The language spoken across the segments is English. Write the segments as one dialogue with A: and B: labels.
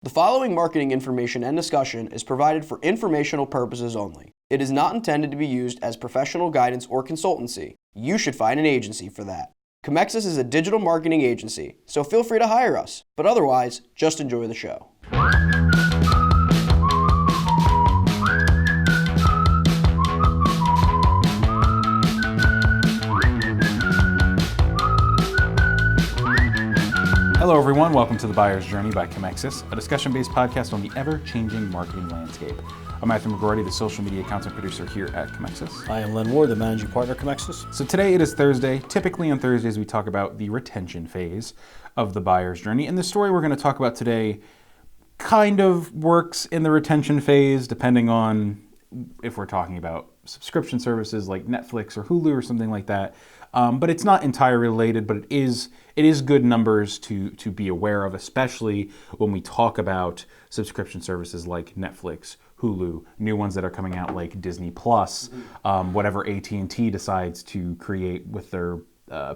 A: The following marketing information and discussion is provided for informational purposes only. It is not intended to be used as professional guidance or consultancy. You should find an agency for that. Comexis is a digital marketing agency, so feel free to hire us. But otherwise, just enjoy the show.
B: Hello everyone, welcome to The Buyer's Journey by Comexis, a discussion-based podcast on the ever-changing marketing landscape. I'm Matthew McGroarty, the social media content producer here at Comexis.
C: I am Len Ward, the managing partner at Comexis.
B: So today it is Thursday. Typically on Thursdays we talk about the retention phase of the buyer's journey, and the story we're going to talk about today kind of works in the retention phase depending on if we're talking about subscription services like Netflix or Hulu or something like that. But it's not entirely related, but it is good numbers to be aware of, especially when we talk about subscription services like Netflix, Hulu, new ones that are coming out like Disney Plus, whatever AT&T decides to create with their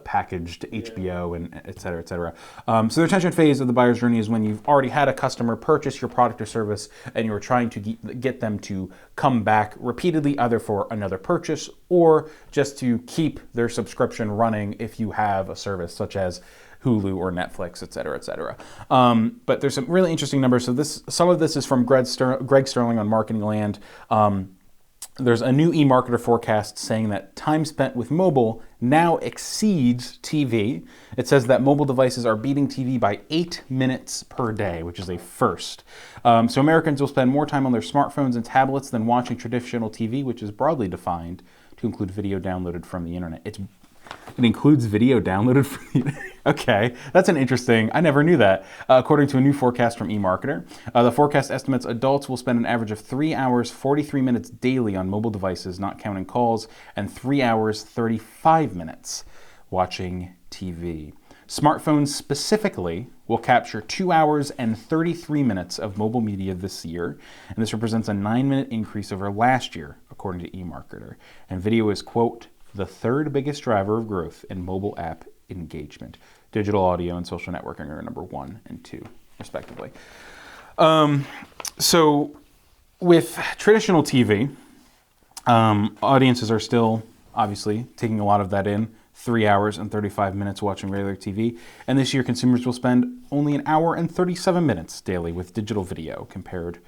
B: packaged HBO and et cetera, et cetera. So the retention phase of the buyer's journey is when you've already had a customer purchase your product or service and you're trying to get them to come back repeatedly, either for another purchase or just to keep their subscription running if you have a service such as Hulu or Netflix, et cetera, et cetera. But there's some really interesting numbers. So some of this is from Greg Sterling on Marketing Land. There's a new eMarketer forecast saying that time spent with mobile now exceeds TV. It says that mobile devices are beating TV by 8 minutes per day, which is a first. So Americans will spend more time on their smartphones and tablets than watching traditional TV, which is broadly defined to include video downloaded from the internet. It includes video downloaded from the internet. Okay, that's an interesting, I never knew that. According to a new forecast from eMarketer, the forecast estimates adults will spend an average of 3 hours, 43 minutes daily on mobile devices, not counting calls, and 3 hours, 35 minutes watching TV. Smartphones specifically will capture 2 hours and 33 minutes of mobile media this year, and this represents a 9-minute increase over last year, according to eMarketer. And video is, quote, the third biggest driver of growth in mobile app engagement. Digital audio and social networking are number 1 and 2, respectively. So with traditional TV, audiences are still obviously taking a lot of that in, 3 hours and 35 minutes watching regular TV. And this year, consumers will spend only 1 hour and 37 minutes daily with digital video compared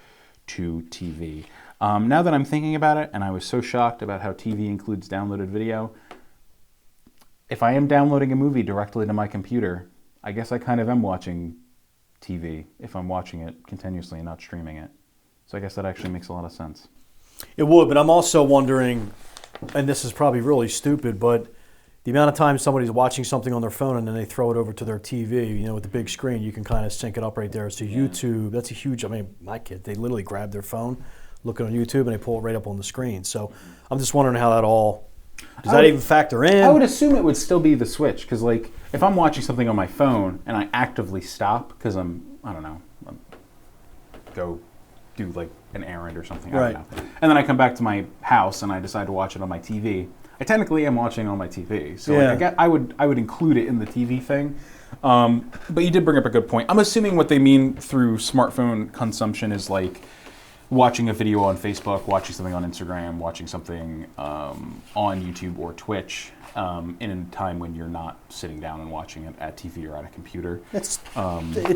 B: to TV. Now that I'm thinking about it, and I was so shocked about how TV includes downloaded video, if I am downloading a movie directly to my computer, I guess I kind of am watching TV if I'm watching it continuously and not streaming it. So I guess that actually makes a lot of sense.
C: It would, but I'm also wondering, and this is probably really stupid, but the amount of time somebody's watching something on their phone and then they throw it over to their TV, with the big screen, you can kind of sync it up right there. So YouTube, that's a huge, my kid, they literally grab their phone, look on YouTube, and they pull it right up on the screen. So I'm just wondering how that all, does that even factor in?
B: I would assume it would still be the switch, because if I'm watching something on my phone and I actively stop because go do an errand or something, I don't know. And then I come back to my house and I decide to watch it on my TV. I technically am watching it on my TV. So I would include it in the TV thing. But you did bring up a good point. I'm assuming what they mean through smartphone consumption is watching a video on Facebook, watching something on Instagram, watching something on YouTube or Twitch in a time when you're not sitting down and watching it at TV or at a computer.
C: It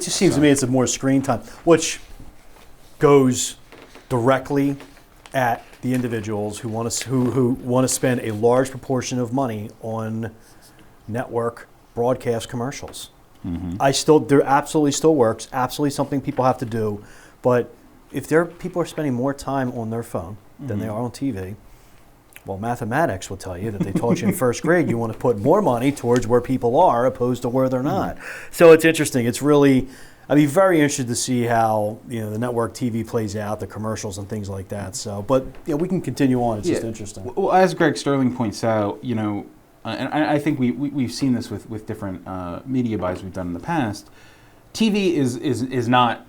C: just seems to me it's a more screen time, which goes directly at the individuals who want to spend a large proportion of money on network broadcast commercials. Mm-hmm. There absolutely still works, absolutely something people have to do, but if people are spending more time on their phone than they are on TV, well, mathematics will tell you that they taught you in first grade you want to put more money towards where people are opposed to where they're not. So it's interesting. It's really, I'd be very interested to see how the network TV plays out, the commercials and things like that. So, but we can continue on. It's just interesting.
B: Well, as Greg Sterling points out, and I think we've seen this with different media buys we've done in the past. TV is not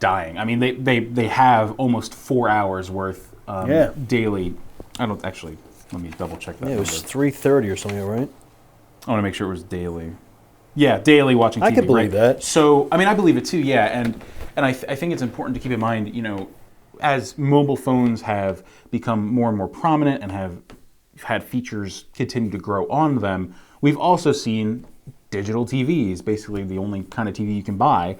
B: dying. They have almost 4 hours worth daily. I don't actually. Let me double check that.
C: Yeah, it was 3:30 or something, right?
B: I want to make sure it was daily. Yeah, daily watching TV.
C: I could believe that.
B: So I believe it too. Yeah, And I think it's important to keep in mind, as mobile phones have become more and more prominent and have had features continue to grow on them, we've also seen digital TVs, basically the only kind of TV you can buy,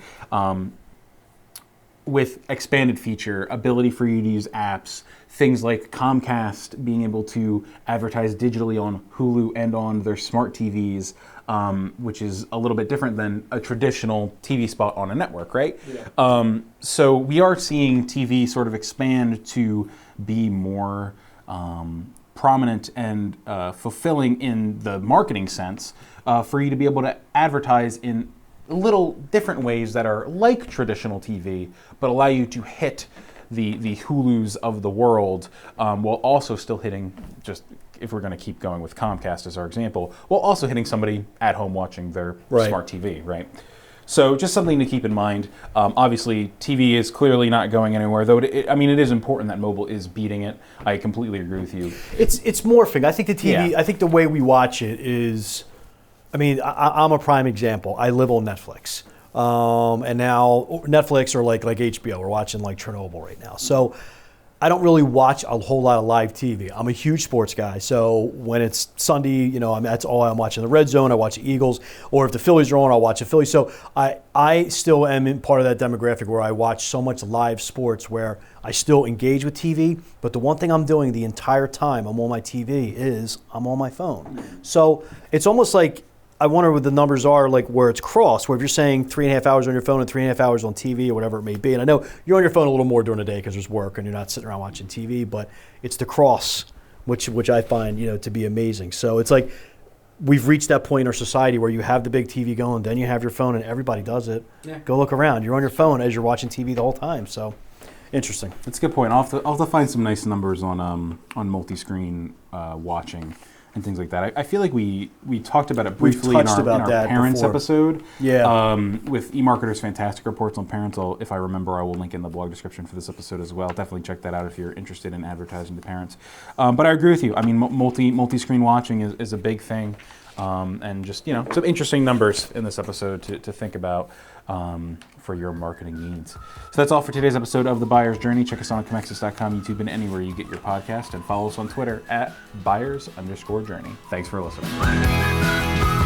B: with expanded feature, ability for you to use apps, things like Comcast being able to advertise digitally on Hulu and on their smart TVs, which is a little bit different than a traditional TV spot on a network, right? Yeah. So we are seeing TV sort of expand to be more prominent and fulfilling in the marketing sense, for you to be able to advertise in little different ways that are like traditional TV, but allow you to hit the Hulus of the world, while also still hitting, just if we're going to keep going with Comcast as our example, while also hitting somebody at home watching their smart TV, right? So just something to keep in mind. Obviously, TV is clearly not going anywhere, though it is important that mobile is beating it. I completely agree with you.
C: It's morphing. I think the TV, I think the way we watch it is, I'm a prime example. I live on Netflix. And now Netflix or like HBO, we're watching like Chernobyl right now. So I don't really watch a whole lot of live TV. I'm a huge sports guy. So when it's Sunday, that's all I'm watching. The Red Zone, I watch the Eagles. Or if the Phillies are on, I'll watch the Phillies. So I still am in part of that demographic where I watch so much live sports where I still engage with TV. But the one thing I'm doing the entire time I'm on my TV is I'm on my phone. So it's almost like, I wonder what the numbers are, like where it's crossed, where if you're saying 3.5 hours on your phone and 3.5 hours on TV or whatever it may be. And I know you're on your phone a little more during the day because there's work and you're not sitting around watching TV, but it's the cross, which I find, to be amazing. So it's like we've reached that point in our society where you have the big TV going, then you have your phone and everybody does it. Yeah. Go look around. You're on your phone as you're watching TV the whole time. So interesting.
B: That's a good point. I'll have to find some nice numbers on multi-screen watching and things like that. I feel like we talked about it briefly in our parents before. Episode.
C: Yeah.
B: With eMarketer's fantastic reports on parents. If I remember, I will link in the blog description for this episode as well. Definitely check that out if you're interested in advertising to parents. But I agree with you. Multi-screen watching is a big thing. And just, some interesting numbers in this episode to think about for your marketing needs. So that's all for today's episode of The Buyer's Journey. Check us out on Comexis.com, YouTube, and anywhere you get your podcast. And follow us on Twitter at @buyers_journey. Thanks for listening.